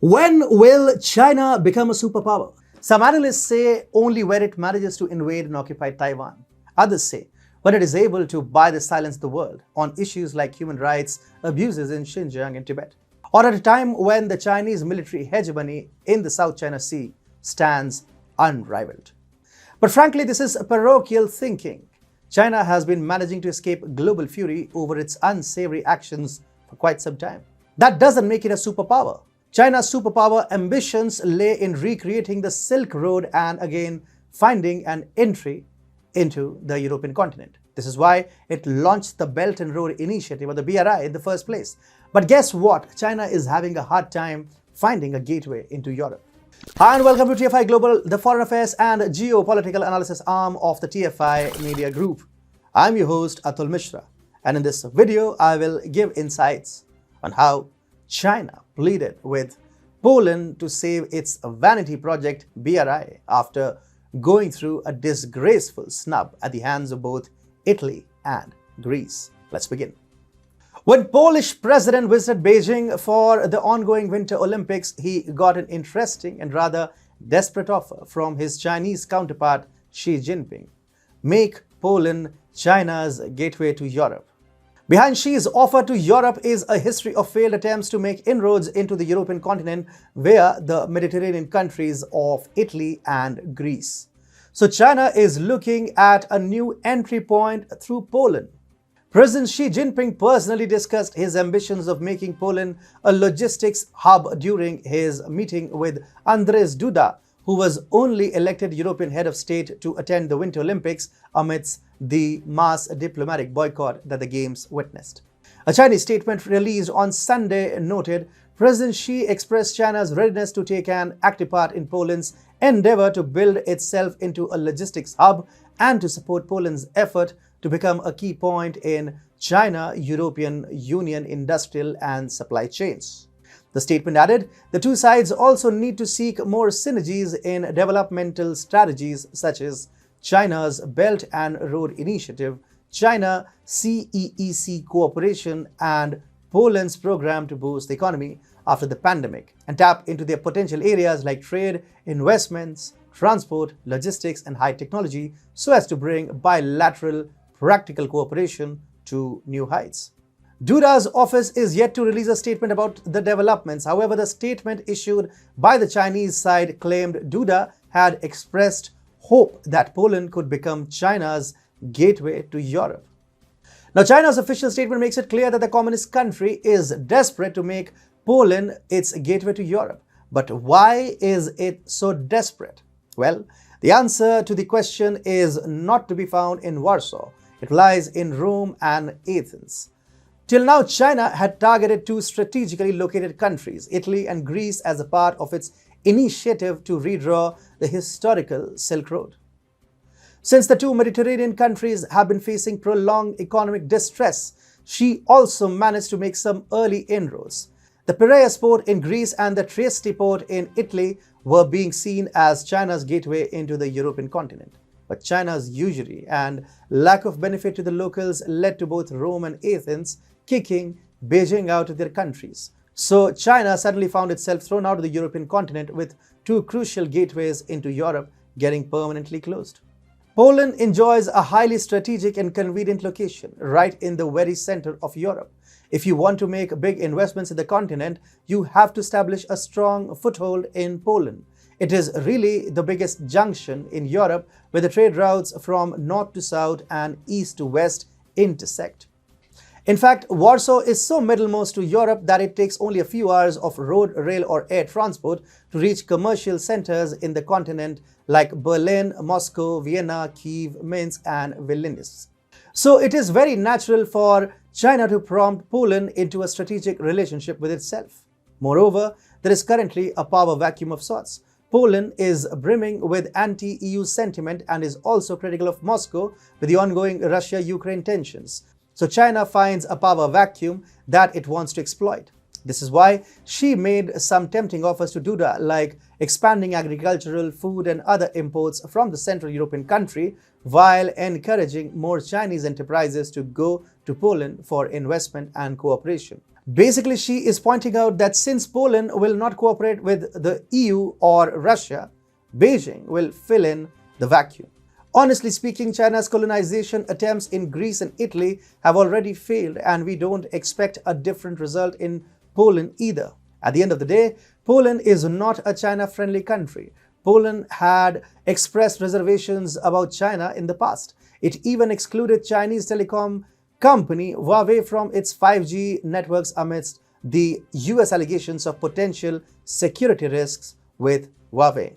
When will China become a superpower? Some analysts say only when it manages to invade and occupy Taiwan. Others say when it is able to buy the silence of the world on issues like human rights abuses in Xinjiang and Tibet. Or at a time when the Chinese military hegemony in the South China Sea stands unrivaled. But frankly, this is parochial thinking. China has been managing to escape global fury over its unsavory actions for quite some time. That doesn't make it a superpower. China's superpower ambitions lay in recreating the Silk Road and again finding an entry into the European continent. This is why it launched the Belt and Road Initiative, or the BRI, in the first place. But guess what? China is having a hard time finding a gateway into Europe. Hi and welcome to TFI Global, the foreign affairs and geopolitical analysis arm of the TFI Media Group. I'm your host Atul Mishra, and in this video I will give insights on how China pleaded with Poland to save its vanity project BRI after going through a disgraceful snub at the hands of both Italy and Greece. Let's begin. When Polish president visited Beijing for the ongoing Winter Olympics, he got an interesting and rather desperate offer from his Chinese counterpart Xi Jinping: make Poland China's gateway to Europe. Behind Xi's offer to Europe is a history of failed attempts to make inroads into the European continent via the Mediterranean countries of Italy and Greece. So China is looking at a new entry point through Poland. President Xi Jinping personally discussed his ambitions of making Poland a logistics hub during his meeting with Andrzej Duda, who was only elected European head of state to attend the Winter Olympics amidst the mass diplomatic boycott that the Games witnessed. A Chinese statement released on Sunday noted President Xi expressed China's readiness to take an active part in Poland's endeavor to build itself into a logistics hub and to support Poland's effort to become a key point in China-European Union industrial and supply chains. The statement added, the two sides also need to seek more synergies in developmental strategies such as China's Belt and Road Initiative, China CEEC cooperation, and Poland's program to boost the economy after the pandemic, and tap into their potential areas like trade, investments, transport, logistics, and high technology so as to bring bilateral practical cooperation to new heights. Duda's office is yet to release a statement about the developments. However, the statement issued by the Chinese side claimed Duda had expressed hope that Poland could become China's gateway to Europe. Now, China's official statement makes it clear that the communist country is desperate to make Poland its gateway to Europe. But why is it so desperate? Well, the answer to the question is not to be found in Warsaw. It lies in Rome and Athens. Till now, China had targeted two strategically located countries, Italy and Greece, as a part of its initiative to redraw the historical Silk Road. Since the two Mediterranean countries have been facing prolonged economic distress, Xi also managed to make some early inroads. The Piraeus port in Greece and the Trieste port in Italy were being seen as China's gateway into the European continent. But China's usury and lack of benefit to the locals led to both Rome and Athens kicking Beijing out of their countries. So China suddenly found itself thrown out of the European continent with two crucial gateways into Europe getting permanently closed. Poland enjoys a highly strategic and convenient location right in the very center of Europe. If you want to make big investments in the continent, you have to establish a strong foothold in Poland. It is really the biggest junction in Europe where the trade routes from north to south and east to west intersect. In fact, Warsaw is so middlemost to Europe that it takes only a few hours of road, rail, or air transport to reach commercial centers in the continent like Berlin, Moscow, Vienna, Kyiv, Minsk, and Vilnius. So it is very natural for China to prompt Poland into a strategic relationship with itself. Moreover, there is currently a power vacuum of sorts. Poland is brimming with anti-EU sentiment and is also critical of Moscow with the ongoing Russia-Ukraine tensions. So China finds a power vacuum that it wants to exploit. This is why Xi made some tempting offers to Duda, like expanding agricultural, food, and other imports from the Central European country, while encouraging more Chinese enterprises to go to Poland for investment and cooperation. Basically, she is pointing out that since Poland will not cooperate with the EU or Russia, Beijing will fill in the vacuum. Honestly speaking, China's colonization attempts in Greece and Italy have already failed, and we don't expect a different result in Poland either. At the end of the day, Poland is not a China-friendly country. Poland had expressed reservations about China in the past. It even excluded Chinese telecom company Huawei from its 5G networks amidst the US allegations of potential security risks with Huawei.